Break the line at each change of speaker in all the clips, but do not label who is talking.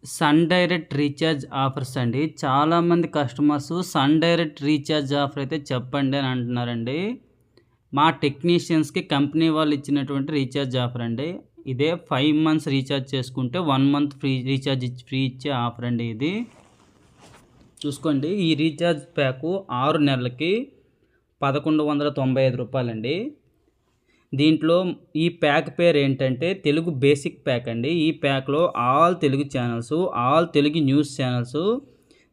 Sun Direct recharge offers అండి. చాలామంది customers Sun Direct recharge offer అయితే చెప్పండి అని అంటున్నారండి. మా టెక్నీషియన్స్‌కి కంపెనీ వాళ్ళు ఇచ్చినటువంటి రీఛార్జ్ ఆఫర్ అండి. ఇదే 5 మంత్స్ రీఛార్జ్ చేసుకుంటే 1 మంత్ ఫ్రీ ఇచ్చే ఆఫర్ అండి ఇది. చూసుకోండి, ఈ రీఛార్జ్ ప్యాకు 6 నెలలకి రూ. 1195 దీంట్లో ఈ ప్యాక్ పేరు ఏంటంటే తెలుగు బేసిక్ ప్యాక్ అండి. ఈ ప్యాక్లో all Telugu channels, all Telugu news channels,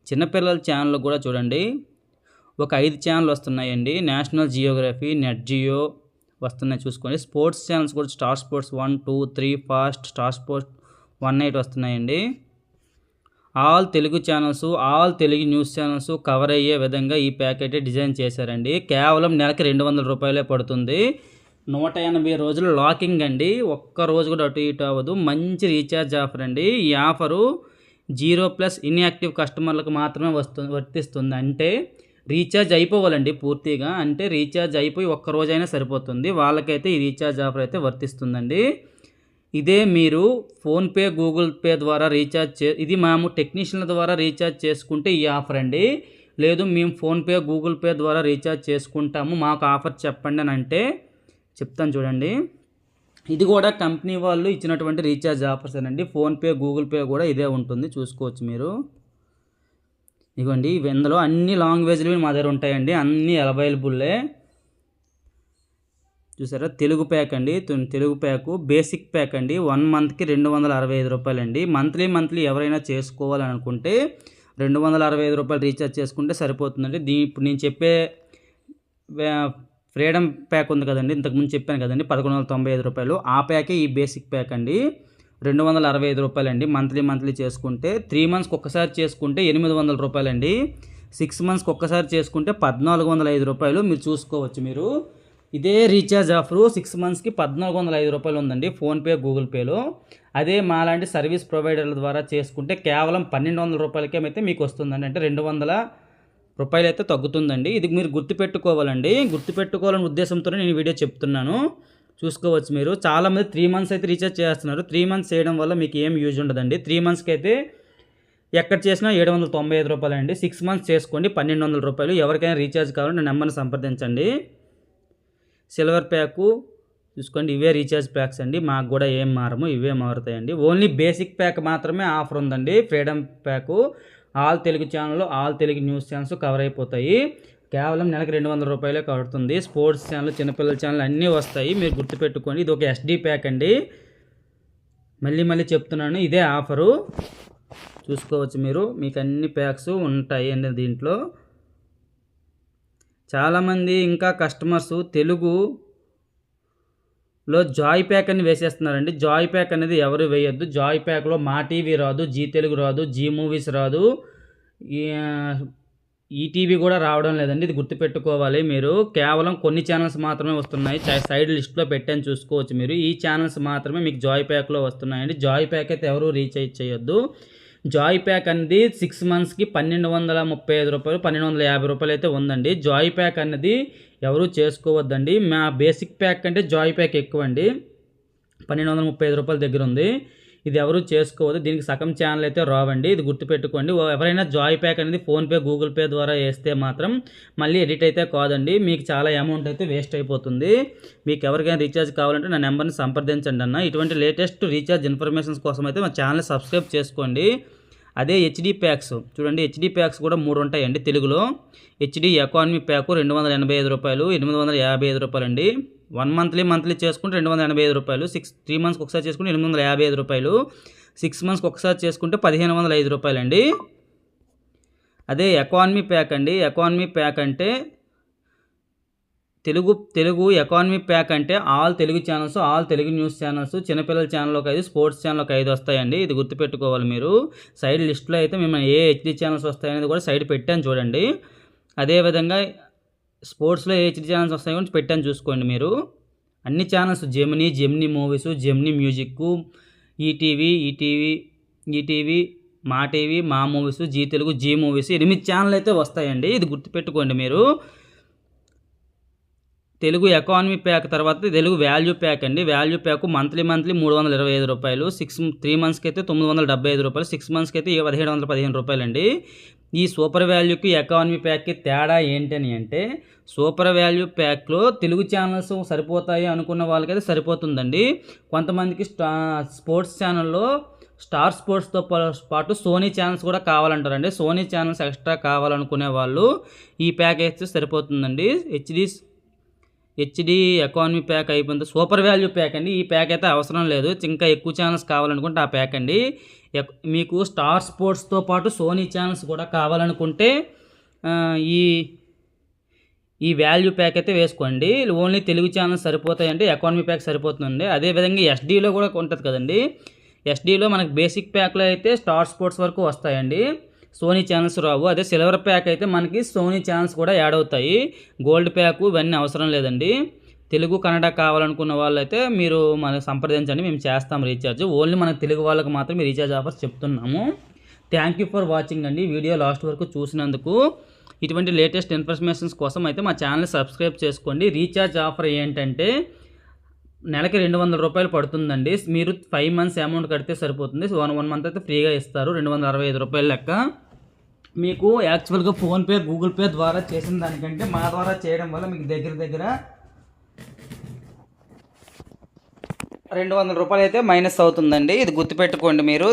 చిన్నపిల్లల ఛానల్ కూడా చూడండి ఒక 5 ఛానల్ వస్తున్నాయండి. నేషనల్ జియోగ్రఫీ, నెట్ జియో వస్తున్నాయి చూసుకోండి. స్పోర్ట్స్ ఛానల్స్ కూడా star sports 1, 2, 3, fast, star sports 18 వస్తున్నాయండి. All Telugu channels, all Telugu news channels cover అయ్యే విధంగా ఈ ప్యాక్ అయితే డిజైన్ చేశారండి. కేవలం నెలకి రూ. 200 పడుతుంది. 180 రోజులు లాకింగ్ అండి. ఒక్క రోజు కూడా అటు ఇటు అవ్వదు. మంచి రీఛార్జ్ ఆఫర్ అండి. ఈ ఆఫరు 0+ ఇన్యాక్టివ్ కస్టమర్లకు మాత్రమే వర్తిస్తుంది. అంటే రీఛార్జ్ అయిపోవాలండి పూర్తిగా. అంటే రీఛార్జ్ అయిపోయి ఒక్క రోజైనా సరిపోతుంది. వాళ్ళకైతే ఈ రీఛార్జ్ ఆఫర్ అయితే వర్తిస్తుందండి. ఇదే మీరు ఫోన్పే, గూగుల్ పే ద్వారా ఇది మేము టెక్నీషియన్ల ద్వారా రీఛార్జ్ చేసుకుంటే ఈ ఆఫర్ అండి. లేదు మేము ఫోన్పే, గూగుల్ పే ద్వారా రీఛార్జ్ చేసుకుంటాము, మాకు ఆఫర్ చెప్పండి అని అంటే చెప్తాను చూడండి. ఇది కూడా కంపెనీ వాళ్ళు ఇచ్చినటువంటి రీఛార్జ్ ఆఫర్స్ అండి. ఫోన్పే, గూగుల్ పే కూడా ఇదే ఉంటుంది, చూసుకోవచ్చు మీరు. ఇదిగోండి, ఇందులో అన్ని లాంగ్వేజ్లు మా దగ్గర ఉంటాయండి. అన్నీ అవైలబుల్లే. చూసారా, తెలుగు ప్యాక్ అండి. తెలుగు ప్యాకు బేసిక్ ప్యాక్ అండి. 1 మంత్కి రూ. 265 అండి. మంత్లీ ఎవరైనా చేసుకోవాలనుకుంటే రూ. 265 రీఛార్జ్ చేసుకుంటే సరిపోతుందండి. ఇప్పుడు నేను చెప్పే ఫ్రీడమ్ ప్యాక్ ఉంది కదండి, ఇంతకుముందు చెప్పాను కదండి, రూ. 1195. ఆ ప్యాకే ఈ బేసిక్ ప్యాక్ అండి. రూ. 265 అండి. మంత్లీ చేసుకుంటే 3 మంత్స్కి ఒక్కసారి చేసుకుంటే రూ. 800 అండి. 6 మంత్స్కి ఒక్కసారి చేసుకుంటే రూ. 1405 మీరు చూసుకోవచ్చు. మీరు ఇదే రీఛార్జ్ ఆఫరు 6 మంత్స్కి రూ. 1405 ఉందండి ఫోన్పే, గూగుల్ పేలో. అదే మాలాంటి సర్వీస్ ప్రొవైడర్ల ద్వారా చేసుకుంటే కేవలం రూ. 1200 అయితే మీకు వస్తుందండి. అంటే రూ. 200 అయితే తగ్గుతుందండి. ఇది మీరు గుర్తుపెట్టుకోవాలండి. గుర్తుపెట్టుకోవాలనే ఉద్దేశంతోనే నేను వీడియో చెప్తున్నాను. చూసుకోవచ్చు మీరు. చాలామంది 3 మంత్స్ అయితే రీఛార్జ్ చేస్తున్నారు. 3 మంత్స్ చేయడం వల్ల మీకు ఏం యూజ్ ఉండదండి. 3 మంత్స్కి అయితే ఎక్కడ చేసినా రూ. 795 అండి. 6 మంత్స్ చేసుకోండి రూ. 1200. ఎవరికైనా రీఛార్జ్ కావాలంటే నా నెంబర్ని సంప్రదించండి. సిల్వర్ ప్యాకు చూసుకోండి, ఇవే రీఛార్జ్ ప్యాక్స్ అండి. మాకు కూడా ఏం మారము, ఇవే మారుతాయండి. ఓన్లీ బేసిక్ ప్యాక్ మాత్రమే ఆఫర్ ఉందండి. Freedom pack all Telugu channel, all Telugu news channels cover అయిపోతాయి. కేవలం నెలకి రూ. 200 పడుతుంది. స్పోర్ట్స్ ఛానల్, చిన్నపిల్లల ఛానల్ అన్నీ వస్తాయి. మీరు గుర్తుపెట్టుకోండి. ఇది ఒక SD ప్యాక్ అండి. మళ్ళీ చెప్తున్నాను, ఇదే ఆఫరు. చూసుకోవచ్చు మీరు. మీకు అన్ని ప్యాక్స్ ఉంటాయి అండి దీంట్లో. చాలామంది ఇంకా కస్టమర్స్ తెలుగులో జాయ్ ప్యాక్ అని వేసేస్తున్నారండి. జాయ్ ప్యాక్ అనేది ఎవరు వేయొద్దు. జాయ్ ప్యాక్లో మా టీవీ రాదు, జీ తెలుగు రాదు, జీ మూవీస్ రాదు, ఈటీవీ కూడా రావడం లేదండి. ఇది గుర్తుపెట్టుకోవాలి మీరు. కేవలం కొన్ని ఛానల్స్ మాత్రమే వస్తున్నాయి. సైడ్ లిస్ట్లో పెట్టాను, చూసుకోవచ్చు మీరు. ఈ ఛానల్స్ మాత్రమే మీకు జాయ్ ప్యాక్లో వస్తున్నాయండి. జాయ్ ప్యాక్ అయితే ఎవరు రీఛార్జ్ చేయొద్దు. జాయ్ ప్యాక్ అనేది 6 మంత్స్కి రూ. 1235, రూ. 1250 అయితే ఉందండి. జాయ్ ప్యాక్ అనేది ఎవరు చేసుకోవద్దండి. మా బేసిక్ ప్యాక్ కంటే జాయ్ ప్యాక్ ఎక్కువ అండి. రూ. 1235 దగ్గర ఉంది. ఇది ఎవరు చేసుకోవద్దు. దీనికి సగం ఛానల్ అయితే రావండి. ఇది గుర్తుపెట్టుకోండి. ఎవరైనా జాయ్ ప్యాక్ అనేది ఫోన్పే, గూగుల్ పే ద్వారా వేస్తే మాత్రం మళ్ళీ ఎడిట్ అయితే కాదండి. మీకు చాలా అమౌంట్ అయితే వేస్ట్ అయిపోతుంది. మీకు ఎవరికైనా రీఛార్జ్ కావాలంటే నా నెంబర్ని సంప్రదించండి అన్న. ఇటువంటి లేటెస్ట్ రీఛార్జ్ ఇన్ఫర్మేషన్స్ కోసం అయితే మా ఛానల్ సబ్స్క్రైబ్ చేసుకోండి. అదే హెచ్డి ప్యాక్స్ చూడండి. హెచ్డి ప్యాక్స్ కూడా 3 ఉంటాయండి తెలుగులో. హెచ్డి ఎకానమీ ప్యాకు రూ. 285, రూ. 855 అండి. 1 మంత్లీ చేసుకుంటే రూ. 285. 3 మంత్స్కి ఒకసారి చేసుకుంటే రూ. 855. 6 మంత్స్కి ఒకసారి చేసుకుంటే రూ. 1505 అండి. అదే ఎకానమీ ప్యాక్ అండి. ఎకానమీ ప్యాక్ అంటే తెలుగు ఎకానమీ ప్యాక్ అంటే all Telugu channels, all Telugu news channels, చిన్నపిల్లల ఛానల్ ఒక 5, స్పోర్ట్స్ ఛానల్ ఒక 5 వస్తాయండి. ఇది గుర్తుపెట్టుకోవాలి మీరు. సైడ్ లిస్ట్లో అయితే మేము ఏ హెచ్డి ఛానల్స్ వస్తాయనేది కూడా సైడ్ పెట్టాను చూడండి. అదేవిధంగా స్పోర్ట్స్లో ఏ హెచ్డి ఛానల్స్ వస్తాయో కూడా పెట్టాను, చూసుకోండి మీరు. అన్ని channels Gemini movies, Gemini music, ETV, Maa TV, Maa movies, Zee Telugu, Zee movies 8 channel అయితే వస్తాయండి. ఇది గుర్తుపెట్టుకోండి మీరు. తెలుగు ఎకానమీ ప్యాక్ తర్వాత తెలుగు వాల్యూ ప్యాక్ అండి. వాల్యూ ప్యాక్ మంత్లీ 325 రూపాయలు. 3 మంత్స్కి అయితే 975 రూపాయలు, 6 మంత్స్కి అయితే 1715 రూపాయలండి. ఈ సూపర్ వాల్యూకి ఎకానమీ ప్యాక్కి తేడా ఏంటని అంటే, సూపర్ వాల్యూ ప్యాక్లో తెలుగు ఛానల్స్ సరిపోతాయి అనుకున్న వాళ్ళకైతే సరిపోతుందండి. కొంతమందికి స్పోర్ట్స్ ఛానల్లో స్టార్ స్పోర్ట్స్తో పాటు సోనీ ఛానల్స్ కూడా కావాలంటారండి. సోనీ ఛానల్స్ ఎక్స్ట్రా కావాలనుకునే వాళ్ళు ఈ ప్యాక్ అయితే సరిపోతుందండి. హెచ్డి ఎకానమీ ప్యాక్ అయిపోయింది. సూపర్ వాల్యూ ప్యాక్ అండి. ఈ ప్యాక్ అయితే అవసరం లేదు. ఇంకా ఎక్కువ ఛానల్స్ కావాలనుకుంటే ఆ ప్యాక్ అండి. మీకు స్టార్ స్పోర్ట్స్తో పాటు సోనీ ఛానల్స్ కూడా కావాలనుకుంటే ఈ ఈ వాల్యూ ప్యాక్ అయితే వేసుకోండి. ఓన్లీ తెలుగు ఛానల్స్ సరిపోతాయండి, ఎకానమీ ప్యాక్ సరిపోతుందండి. అదేవిధంగా ఎస్డీలో కూడా ఉంటుంది కదండి. ఎస్డీలో మనకి బేసిక్ ప్యాక్లో అయితే స్టార్ స్పోర్ట్స్ వరకు వస్తాయండి, సోనీ ఛానల్స్ రావు. అదే సిల్వర్ ప్యాక్ అయితే మనకి సోనీ ఛానల్స్ కూడా యాడ్ అవుతాయి. గోల్డ్ ప్యాక్ ఇవన్నీ అవసరం లేదండి. తెలుగు కన్నడ కావాలనుకున్న వాళ్ళైతే మీరు మనకు సంప్రదించండి, మేము చేస్తాం రీఛార్జ్. ఓన్లీ మనకు తెలుగు వాళ్ళకి మాత్రం రీఛార్జ్ ఆఫర్స్ చెప్తున్నాము. థ్యాంక్ యూ ఫర్ వాచింగ్ అండి. వీడియో లాస్ట్ వరకు చూసినందుకు. ఇటువంటి లేటెస్ట్ ఇన్ఫర్మేషన్స్ కోసం అయితే మా ఛానల్ సబ్స్క్రైబ్ చేసుకోండి. రీఛార్జ్ ఆఫర్ ఏంటంటే నెలకి 200 రూపాయలు పడుతుందండి. మీరు 5 మంత్స్ అమౌంట్ కడితే సరిపోతుంది. 1 మంత్ అయితే ఫ్రీగా ఇస్తారు, 265 రూపాయల లెక్క. మీకు యాక్చువల్గా ఫోన్పే, గూగుల్ పే ద్వారా చేసిన దానికంటే మా ద్వారా చేయడం వల్ల మీకు దగ్గర 200 రూపాయలు అయితే మైనస్ అవుతుందండి. ఇది గుర్తుపెట్టుకోండి మీరు.